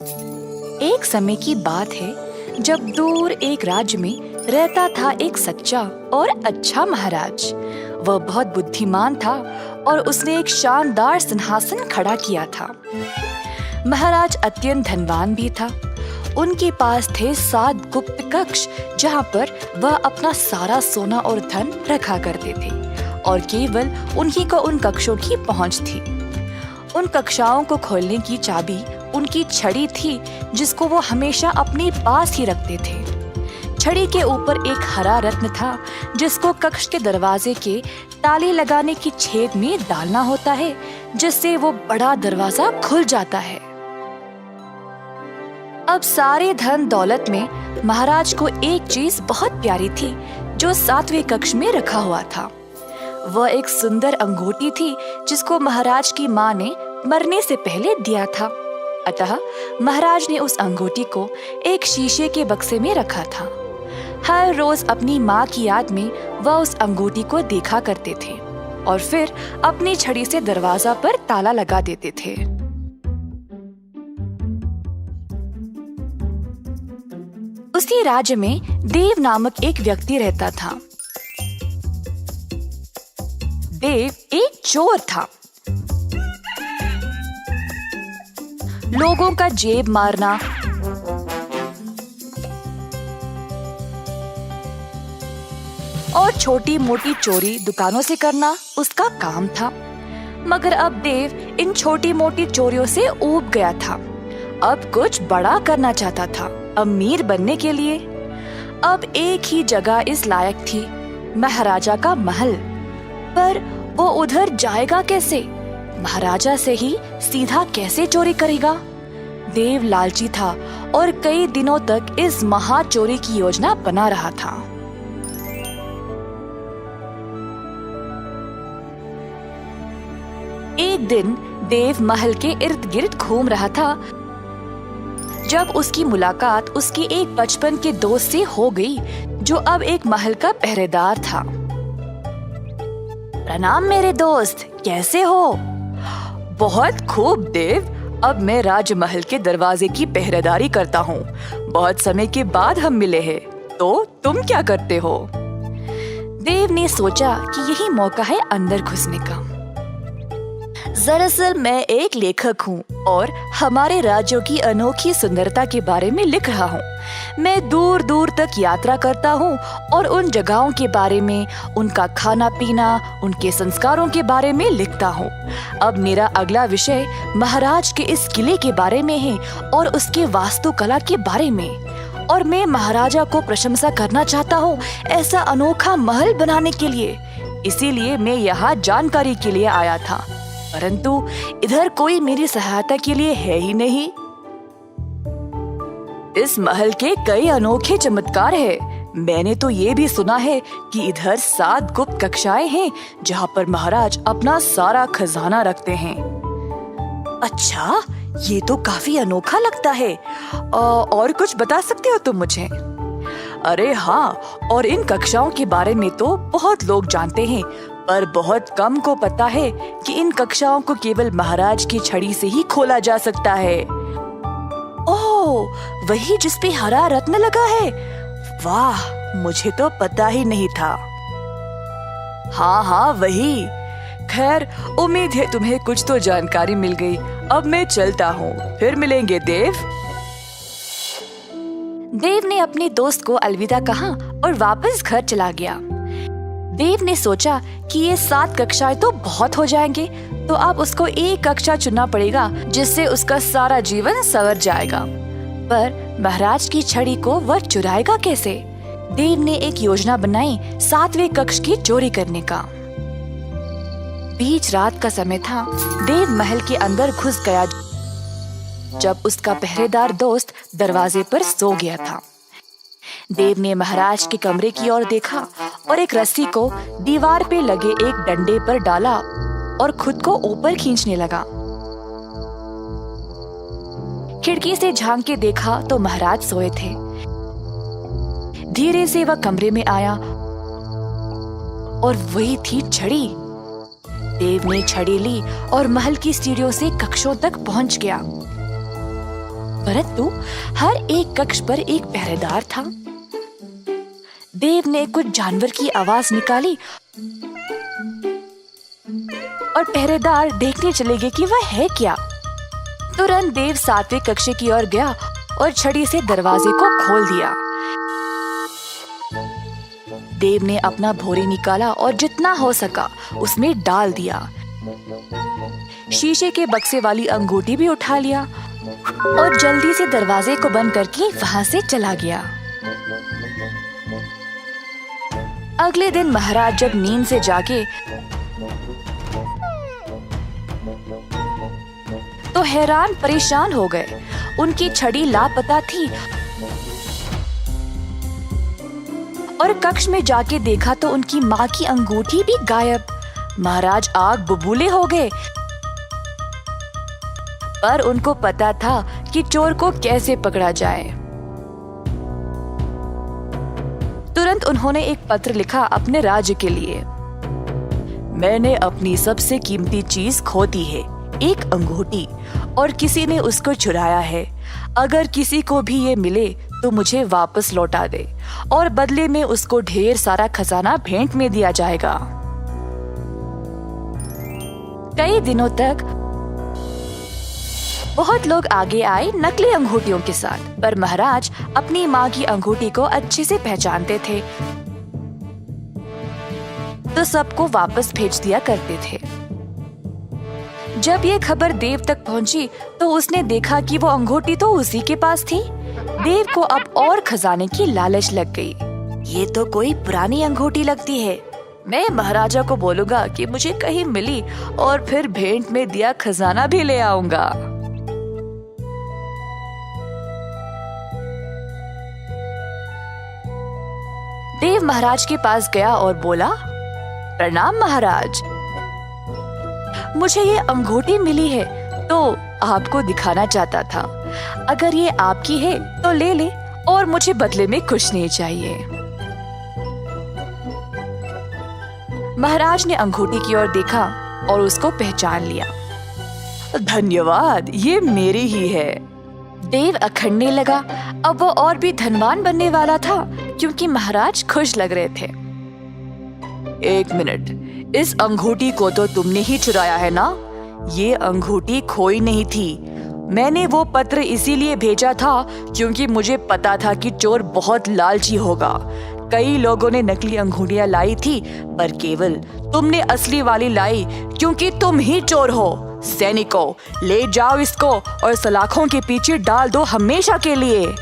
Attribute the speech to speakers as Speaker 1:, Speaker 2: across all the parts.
Speaker 1: एक समय की बात है जब दूर एक राज्य में रहता था एक सच्चा और अच्छा महाराज। वह बहुत बुद्धिमान था और उसने एक शानदार सिंहासन खड़ा किया था। महाराज अत्यंत धनवान भी था। उनके पास थे 7 गुप्त कक्ष जहाँ पर वह अपना सारा सोना और धन रखा करते थे और केवल उन्हीं को उन कक्षों की पहुँच थी। उन कक्षाओं को खोलने की चाबी उनकी छड़ी थी जिसको वो हमेशा अपने पास ही रखते थे। छड़ी के ऊपर एक हरा रत्न था जिसको कक्ष के दरवाजे के ताले लगाने की छेद में डालना होता है, जिससे वो बड़ा दरवाजा खुल जाता है। अब सारे धन दौलत में महाराज को एक चीज बहुत प्यारी थी जो 7वें कक्ष में रखा हुआ था। वह एक सुंदर अंगूठी थी जिसको महाराज की माँ ने मरने से पहले दिया था। अतः महाराज ने उस अंगूठी को एक शीशे के बक्से में रखा था। हर रोज अपनी माँ की याद में वह उस अंगूठी को देखा करते थे और फिर अपनी छड़ी से दरवाजा पर ताला लगा देते थे। उसी राज्य में देव नामक एक व्यक्ति रहता था। देव एक चोर था। लोगों का जेब मारना और छोटी मोटी चोरी दुकानों से करना उसका काम था। मगर अब देव इन छोटी मोटी चोरियों से ऊब गया था। अब कुछ बड़ा करना चाहता था, अमीर बनने के लिए। अब एक ही जगह इस लायक थी, महाराजा का महल। पर वो उधर जाएगा कैसे? महाराजा से ही सीधा कैसे चोरी करेगा? देव लालची था और कई दिनों तक इस महा चोरी की योजना बना रहा था। एक दिन देव महल के इर्द गिर्द घूम रहा था जब उसकी मुलाकात उसके एक बचपन के दोस्त से हो गई जो अब एक महल का पहरेदार था। प्रणाम मेरे दोस्त, कैसे हो? बहुत खूब देव, अब मैं राजमहल के दरवाजे की पहरेदारी करता हूँ। बहुत समय के बाद हम मिले हैं, तो तुम क्या करते हो? देव ने सोचा कि यही मौका है अंदर घुसने का। दरअसल मैं एक लेखक हूँ और हमारे राज्यों की अनोखी सुंदरता के बारे में लिख रहा हूँ। मैं दूर दूर तक यात्रा करता हूँ और उन जगहों के बारे में, उनका खाना पीना, उनके संस्कारों के बारे में लिखता हूँ। अब मेरा अगला विषय महाराज के इस किले के बारे में है और उसके वास्तुकला के बारे में। और मैं महाराजा को प्रशंसा करना चाहता हूँ ऐसा अनोखा महल बनाने के लिए। इसीलिए मैं यहाँ जानकारी के लिए आया था, परंतु इधर कोई मेरी सहायता के लिए है ही नहीं। इस महल के कई अनोखे चमत्कार हैं। मैंने तो ये भी सुना है कि इधर 7 गुप्त कक्षाएं हैं जहाँ पर महाराज अपना सारा खजाना रखते हैं। अच्छा, ये तो काफी अनोखा लगता है। और कुछ बता सकते हो तुम मुझे? अरे हाँ, और इन कक्षाओं के बारे में तो बहुत लोग जानते हैं, पर बहुत कम को पता है कि इन कक्षाओं को केवल महाराज की छड़ी से ही खोला जा सकता है। ओह, वही जिसपे हरा रत्न लगा है? वाह, मुझे तो पता ही नहीं था। हाँ, वही। खैर, उम्मीद है तुम्हें कुछ तो जानकारी मिल गई। अब मैं चलता हूँ, फिर मिलेंगे देव। देव ने अपने दोस्त को अलविदा कहा और वापस घर चला गया। देव ने सोचा कि ये 7 कक्षाएं तो बहुत हो जाएंगे, तो अब उसको एक कक्षा चुनना पड़ेगा जिससे उसका सारा जीवन संवर जाएगा। पर महाराज की छड़ी को वह चुराएगा कैसे? देव ने एक योजना बनाई 7वें कक्ष की चोरी करने का। बीच रात का समय था। देव महल के अंदर घुस गया जब उसका पहरेदार दोस्त दरवाजे पर सो गया था। देव ने महाराज के कमरे की ओर देखा और एक रस्सी को दीवार पे लगे एक डंडे पर डाला और खुद को ऊपर खींचने लगा। खिड़की से झांक के देखा तो महाराज सोए थे। धीरे से वह कमरे में आया और वही थी छड़ी। देव ने छड़ी ली और महल की सीढ़ियों से कक्षों तक पहुंच गया। परंतु हर एक कक्ष पर एक पहरेदार था। देव ने कुछ जानवर की आवाज निकाली और पहरेदार देखने चले गए कि वह है क्या। तुरंत देव 7वें कक्ष की ओर गया और छड़ी से दरवाजे को खोल दिया। देव ने अपना भोरे निकाला और जितना हो सका उसमें डाल दिया। शीशे के बक्से वाली अंगूठी भी उठा लिया और जल्दी से दरवाजे को बंद करके वहां से चला गया। अगले दिन महाराज जब नींद से जागे तो हैरान परेशान हो गए। उनकी छड़ी लापता थी और कक्ष में जाके देखा तो उनकी माँ की अंगूठी भी गायब। महाराज आग बबूले हो गए, पर उनको पता था कि चोर को कैसे पकड़ा जाए। तुरंत उन्होंने एक पत्र लिखा अपने राज्य के लिए। मैंने अपनी सबसे कीमती चीज खो दी है, एक अंगूठी, और किसी ने उसको चुराया है। अगर किसी को भी ये मिले तो मुझे वापस लौटा दे और बदले में उसको ढेर सारा खजाना भेंट में दिया जाएगा। कई दिनों तक बहुत लोग आगे आए नकली अंगूठियों के साथ, पर महाराज अपनी माँ की अंगूठी को अच्छे से पहचानते थे तो सबको वापस भेज दिया करते थे। जब ये खबर देव तक पहुंची तो उसने देखा कि वो अंगूठी तो उसी के पास थी। देव को अब और खजाने की लालच लग गई। ये तो कोई पुरानी अंगूठी लगती है। मैं महाराजा को बोलूंगा कि मुझे कहीं मिली और फिर भेंट में दिया खजाना भी ले आऊंगा। देव महाराज के पास गया और बोला, प्रणाम महाराज, मुझे ये अंगूठी मिली है तो आपको दिखाना चाहता था। अगर ये आपकी है तो ले ले और मुझे बदले में कुछ नहीं चाहिए। महाराज ने अंगूठी की ओर देखा और उसको पहचान लिया। धन्यवाद, ये मेरी ही है। देव अखड़ने लगा। अब वो और भी धनवान बनने वाला था क्योंकि महाराज खुश लग रहे थे। एक मिनट, इस अंगूठी को तो तुमने ही चुराया है ना? ये अंगूठी खोई नहीं थी। मैंने वो पत्र इसीलिए भेजा था क्योंकि मुझे पता था कि चोर बहुत लालची होगा। कई लोगों ने नकली अंगूठियां लाई थी, पर केवल तुमने असली वाली लाई क्योंकि तुम ही चोर हो। सैनिकों, ले जाओ इसको और सलाखों के पीछे डाल दो हमेशा के लिए।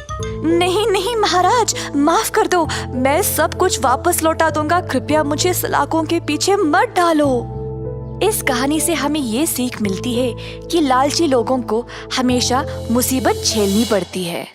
Speaker 1: नहीं नहीं महाराज, माफ कर दो, मैं सब कुछ वापस लौटा दूंगा। कृपया मुझे सलाखों के पीछे मत डालो। इस कहानी से हमें ये सीख मिलती है कि लालची लोगों को हमेशा मुसीबत झेलनी पड़ती है।